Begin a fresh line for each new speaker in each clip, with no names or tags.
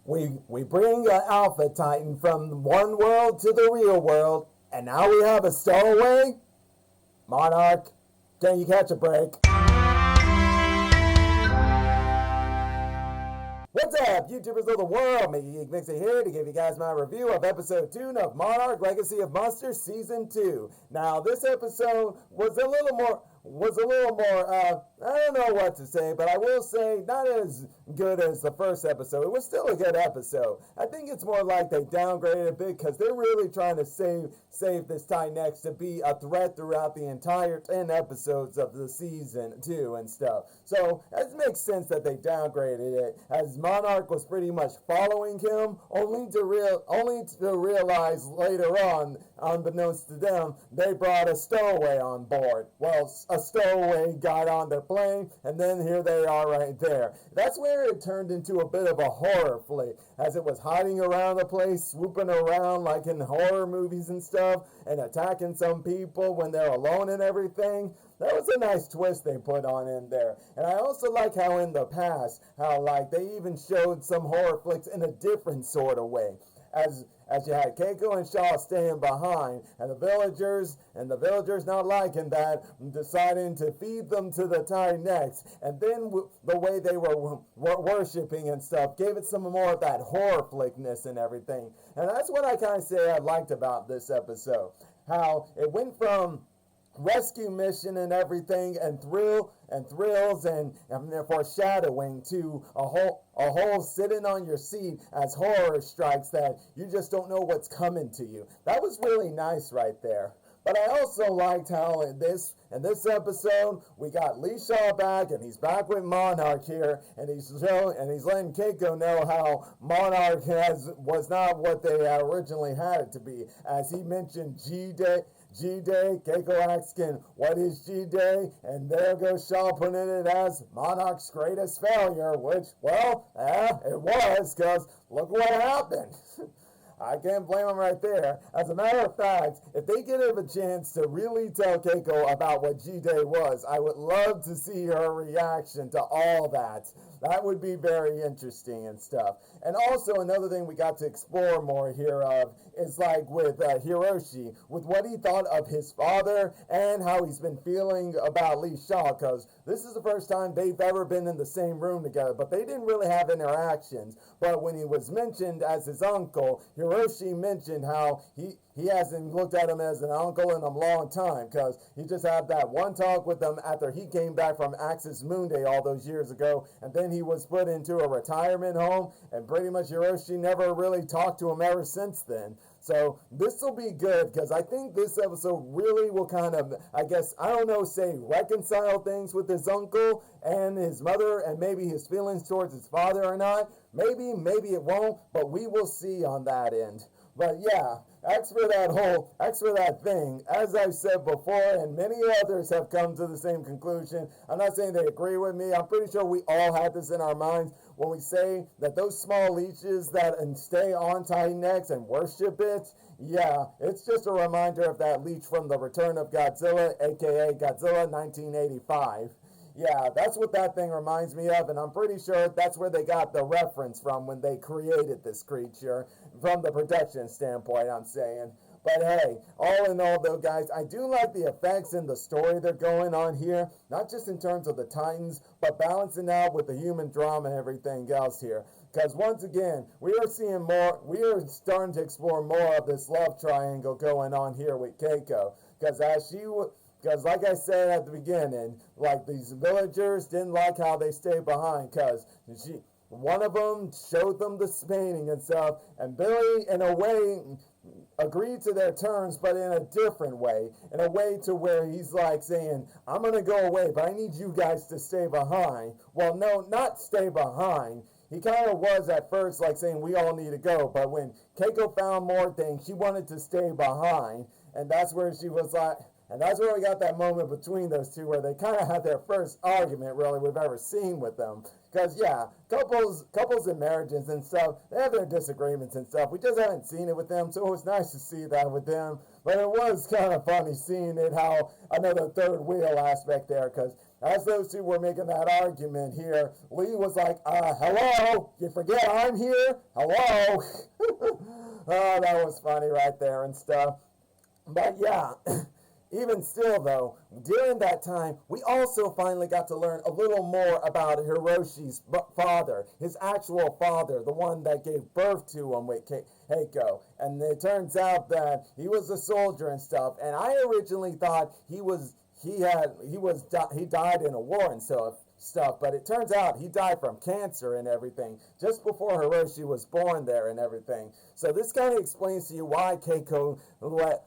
We bring an Alpha Titan from one world to the real world, and now we have a Stowaway? Monarch, can you catch a break? What's up, YouTubers of the world? MegaGeekMixer here to give you guys my review of episode 2 of Monarch Legacy of Monsters Season 2. Now, this episode was a little more, I don't know what to say, but I will say not as good as the first episode. It was still a good episode. I think it's more like they downgraded a bit because they're really trying to save this Titan X to be a threat throughout the entire 10 episodes of the season 2 and stuff. So it makes sense that they downgraded it, as Monarch was pretty much following him, only to realize later on, unbeknownst to them, they brought a Stowaway on board. Well, a Stowaway got on their plane, and then here they are right there. That's where it turned into a bit of a horror flick, as it was hiding around the place, swooping around like in horror movies and stuff, and attacking some people when they're alone and everything. That was a nice twist they put on in there. And I also like how in the past, how like they even showed some horror flicks in a different sort of way. As you had Keiko and Shaw staying behind, and the villagers not liking that, deciding to feed them to the Titan X, and then the way they were worshiping and stuff gave it some more of that horror flickness and everything. And that's what I kind of say I liked about this episode. How it went from rescue mission and everything, and thrills and foreshadowing to a whole sitting on your seat as horror strikes that you just don't know what's coming to you. That was really nice right there. But I also liked how in this episode we got Lee Shaw back, and he's back with Monarch here, and he's letting Keiko know how Monarch was not what they originally had it to be. As he mentioned G-Day, Keiko asking, what is G-Day? And there goes Shaw putting it as Monarch's greatest failure, which, well, it was, because look what happened. I can't blame him right there. As a matter of fact, if they give him a chance to really tell Keiko about what G-Day was, I would love to see her reaction to all that. That would be very interesting and stuff. And also another thing we got to explore more here of is like with Hiroshi, with what he thought of his father and how he's been feeling about Lee Shaw, because this is the first time they've ever been in the same room together, but they didn't really have interactions. But when he was mentioned as his uncle, Hiroshi mentioned how he hasn't looked at him as an uncle in a long time, because he just had that one talk with him after he came back from Axis Moon Day all those years ago, and then he was put into a retirement home, and pretty much Hiroshi never really talked to him ever since then. So this will be good, because I think this episode really will kind of, I guess, I don't know, say reconcile things with his uncle and his mother, and maybe his feelings towards his father or not. Maybe it won't, but we will see on that end. But yeah, as for that thing, as I've said before, and many others have come to the same conclusion. I'm not saying they agree with me. I'm pretty sure we all had this in our minds when we say that those small leeches that stay on Titan X and worship it, yeah, it's just a reminder of that leech from The Return of Godzilla, aka Godzilla 1985. Yeah, that's what that thing reminds me of, and I'm pretty sure that's where they got the reference from when they created this creature, from the production standpoint, I'm saying. But hey, all in all though, guys, I do like the effects and the story they're going on here, not just in terms of the Titans, but balancing out with the human drama and everything else here. Because once again, we are starting to explore more of this love triangle going on here with Keiko. Because like I said at the beginning, like these villagers didn't like how they stayed behind, because one of them showed them the painting and stuff, and Billy, in a way, agreed to their terms, but in a different way. In a way to where he's like saying, I'm going to go away, but I need you guys to stay behind. Well, no, not stay behind. He kind of was at first like saying, we all need to go. But when Keiko found more things, she wanted to stay behind. And that's where she was like, and that's where we got that moment between those two where they kind of had their first argument, really, we've ever seen with them. Because, yeah, couples and marriages and stuff, they have their disagreements and stuff. We just haven't seen it with them, so it was nice to see that with them. But it was kind of funny seeing it, how another third wheel aspect there, because as those two were making that argument here, Lee was like, hello, you forget I'm here? Hello? Oh, that was funny right there and stuff. But yeah, even still though, during that time, we also finally got to learn a little more about Hiroshi's father, his actual father, the one that gave birth to him with Heiko. And it turns out that he was a soldier and stuff. And I originally thought he died in a war and stuff, but it turns out he died from cancer and everything just before Hiroshi was born there and everything. So this kind of explains to you why Keiko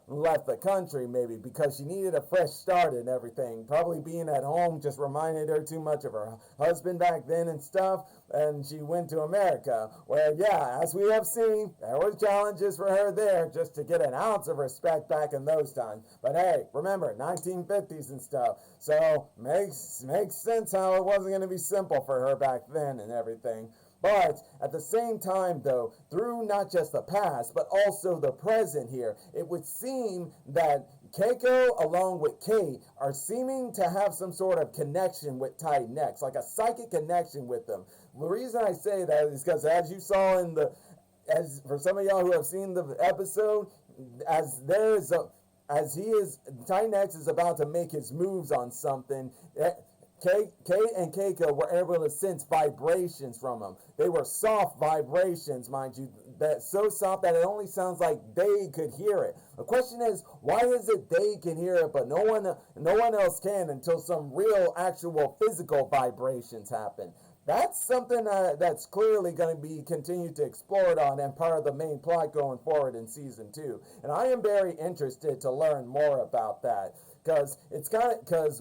left the country, maybe because she needed a fresh start and everything. Probably being at home just reminded her too much of her husband back then and stuff, and she went to America, where, yeah, as we have seen, there were challenges for her there just to get an ounce of respect back in those times. But hey, remember, 1950s and stuff, so makes sense how it wasn't going to be simple for her back then and everything. But at the same time, though, through not just the past, but also the present here, it would seem that Keiko, along with Kate, are seeming to have some sort of connection with Titan X, like a psychic connection with them. The reason I say that is because, as you saw as for some of y'all who have seen the episode, Titan X is about to make his moves on something. Kate and Keiko were able to sense vibrations from him. They were soft vibrations, mind you, that so soft that it only sounds like they could hear it. The question is, why is it they can hear it, but no one else can until some real, actual physical vibrations happen? That's something that's clearly going to be continued to explored on and part of the main plot going forward in season 2. And I am very interested to learn more about that. Because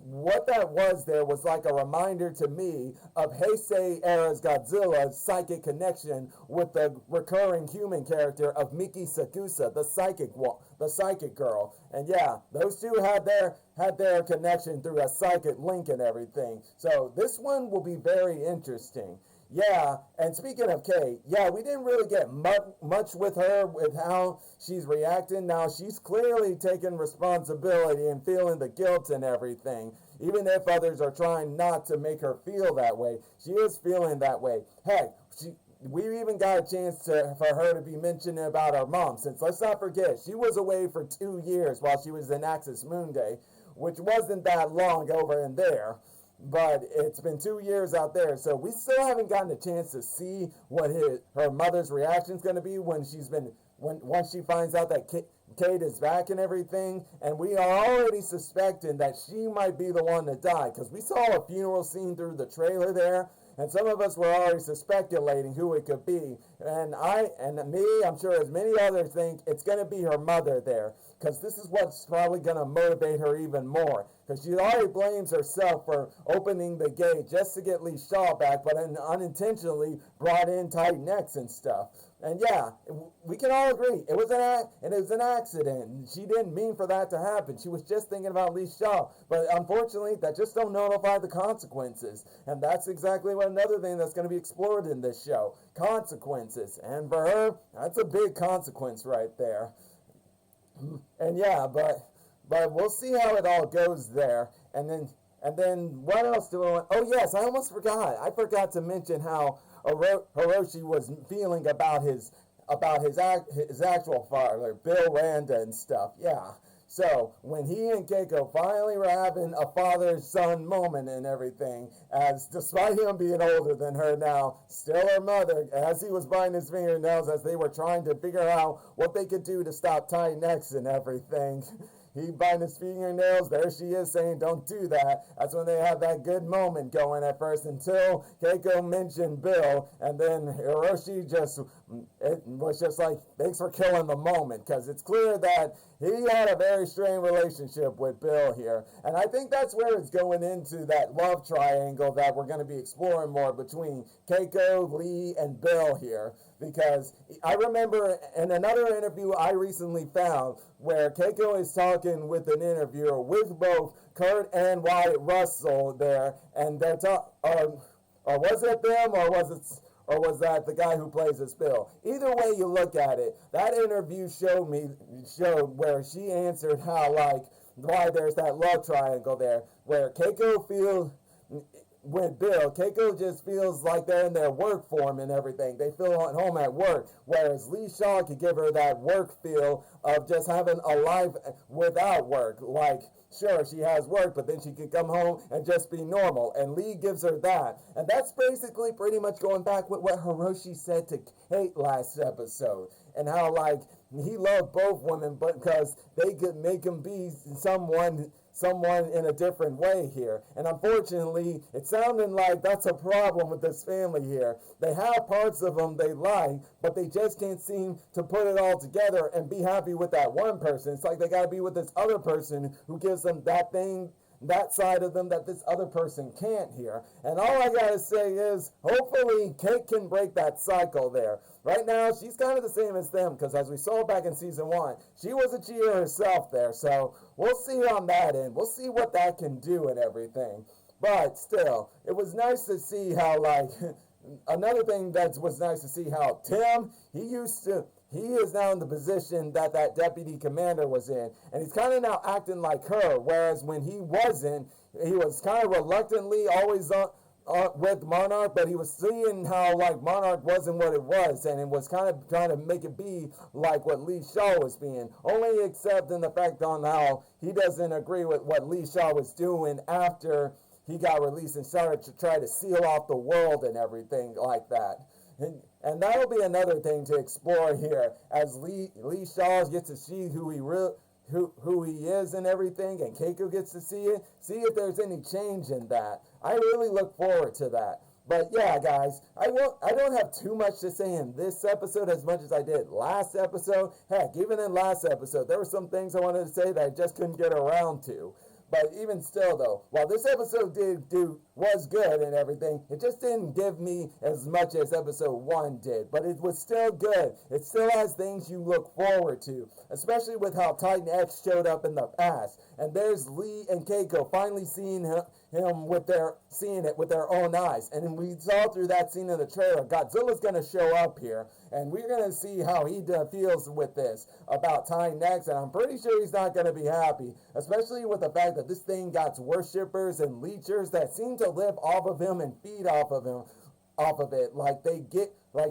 what that was there was like a reminder to me of Heisei era's Godzilla's psychic connection with the recurring human character of Miki Sakusa, the psychic girl. And yeah, those two had their connection through a psychic link and everything. So this one will be very interesting. Yeah, and speaking of Kate, yeah, we didn't really get much with her, with how she's reacting. Now, she's clearly taking responsibility and feeling the guilt and everything. Even if others are trying not to make her feel that way, she is feeling that way. Heck, we even got a chance for her to be mentioning about her mom, since let's not forget, she was away for 2 years while she was in Axis Mundi, which wasn't that long over in there. But it's been 2 years out there, so we still haven't gotten a chance to see what her mother's reaction is going to be once she finds out that Kate is back and everything. And we are already suspecting that she might be the one to die, because we saw a funeral scene through the trailer there, and some of us were already speculating who it could be. And I'm sure as many others think it's going to be her mother there, because this is what's probably going to motivate her even more. Because she already blames herself for opening the gate just to get Lee Shaw back, but unintentionally brought in Titan X and stuff. And yeah, we can all agree, it was an accident. She didn't mean for that to happen. She was just thinking about Lee Shaw. But unfortunately, that just don't notify the consequences. And that's exactly another thing that's going to be explored in this show. Consequences. And for her, that's a big consequence right there. And yeah, but we'll see how it all goes there. And then what else do I want? Oh yes, I almost forgot. I forgot to mention how Hiroshi was feeling about his actual father, Bill Randa and stuff. Yeah. So when he and Keiko finally were having a father-son moment and everything, as despite him being older than her now, still her mother, as he was biting his fingernails as they were trying to figure out what they could do to stop Titan X and everything. He biting his fingernails, there she is saying, don't do that. That's when they have that good moment going at first until Keiko mentioned Bill, and then Hiroshi was just like, thanks for killing the moment, because it's clear that he had a very strained relationship with Bill here. And I think that's where it's going into that love triangle that we're going to be exploring more between Keiko, Lee, and Bill here. Because I remember in another interview I recently found where Keiko is talking with an interviewer with both Kurt and Wyatt Russell there, and they're or was it them, or was that the guy who plays this Bill? Either way you look at it, that interview showed where she answered how, like, why there's that love triangle there, where Keiko feels with Bill, Keiko just feels like they're in their work form and everything. They feel at home at work, whereas Lee Shaw could give her that work feel of just having a life without work. Like, sure, she has work, but then she could come home and just be normal. And Lee gives her that. And that's basically pretty much going back with what Hiroshi said to Kate last episode. And how, like, he loved both women, but because they could make him be someone in a different way here. And unfortunately, it's sounding like that's a problem with this family here. They have parts of them they like, but they just can't seem to put it all together and be happy with that one person. It's like they got to be with this other person who gives them that thing, that side of them that this other person can't hear. And all I gotta say is, hopefully Kate can break that cycle there. Right now, she's kind of the same as them, because as we saw back in season 1, she was a cheater herself there. So we'll see on that end. We'll see what that can do and everything. But still, it was nice to see how, like, another thing that was nice to see how Tim, he is now in the position that deputy commander was in. And he's kind of now acting like her, whereas when he wasn't, he was kind of reluctantly always with Monarch, but he was seeing how, like, Monarch wasn't what it was, and it was kind of trying to make it be like what Lee Shaw was being, only except in the fact on how he doesn't agree with what Lee Shaw was doing after he got released and started to try to seal off the world and everything like that. And that'll be another thing to explore here, as Lee Shaw gets to see who he is and everything, and Keiko gets to see it, see if there's any change in that. I really look forward to that. But yeah, guys, I don't have too much to say in this episode as much as I did last episode. Heck, even in last episode, there were some things I wanted to say that I just couldn't get around to. But even still, though, while this episode was good and everything, it just didn't give me as much as episode 1 did. But it was still good. It still has things you look forward to, especially with how Titan X showed up in the past. And there's Lee and Keiko finally seeing it with their own eyes. And we saw through that scene in the trailer, Godzilla's going to show up here, and we're going to see how he feels with this about Titan X, and I'm pretty sure he's not going to be happy, especially with the fact that this thing got worshippers and leechers that seem to live off of him and feed off of it, like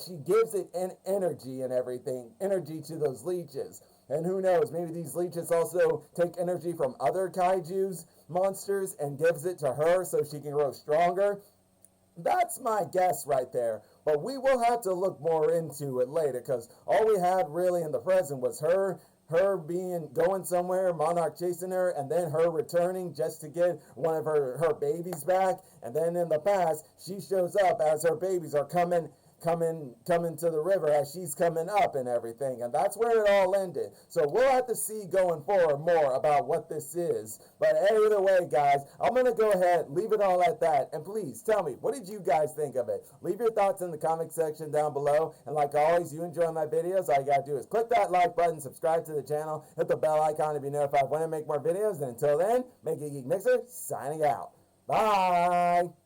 she gives it energy and everything, energy to those leeches. And who knows, maybe these leeches also take energy from other kaijus, monsters, and gives it to her so she can grow stronger. That's my guess right there. But we will have to look more into it later, because all we had really in the present was her going somewhere, Monarch chasing her, and then her returning just to get one of her babies back. And then in the past, she shows up as her babies are coming to the river as she's coming up and everything, and that's where it all ended. So we'll have to see going forward more about what this is. But either way, guys, I'm gonna go ahead, leave it all at that, and please tell me, what did you guys think of it? Leave your thoughts in the comment section down below, and like always, you enjoy my videos, all you gotta do is click that like button, subscribe to the channel, hit the bell icon to be notified when I make more videos, and until then, MegaGeekMixer signing out. Bye!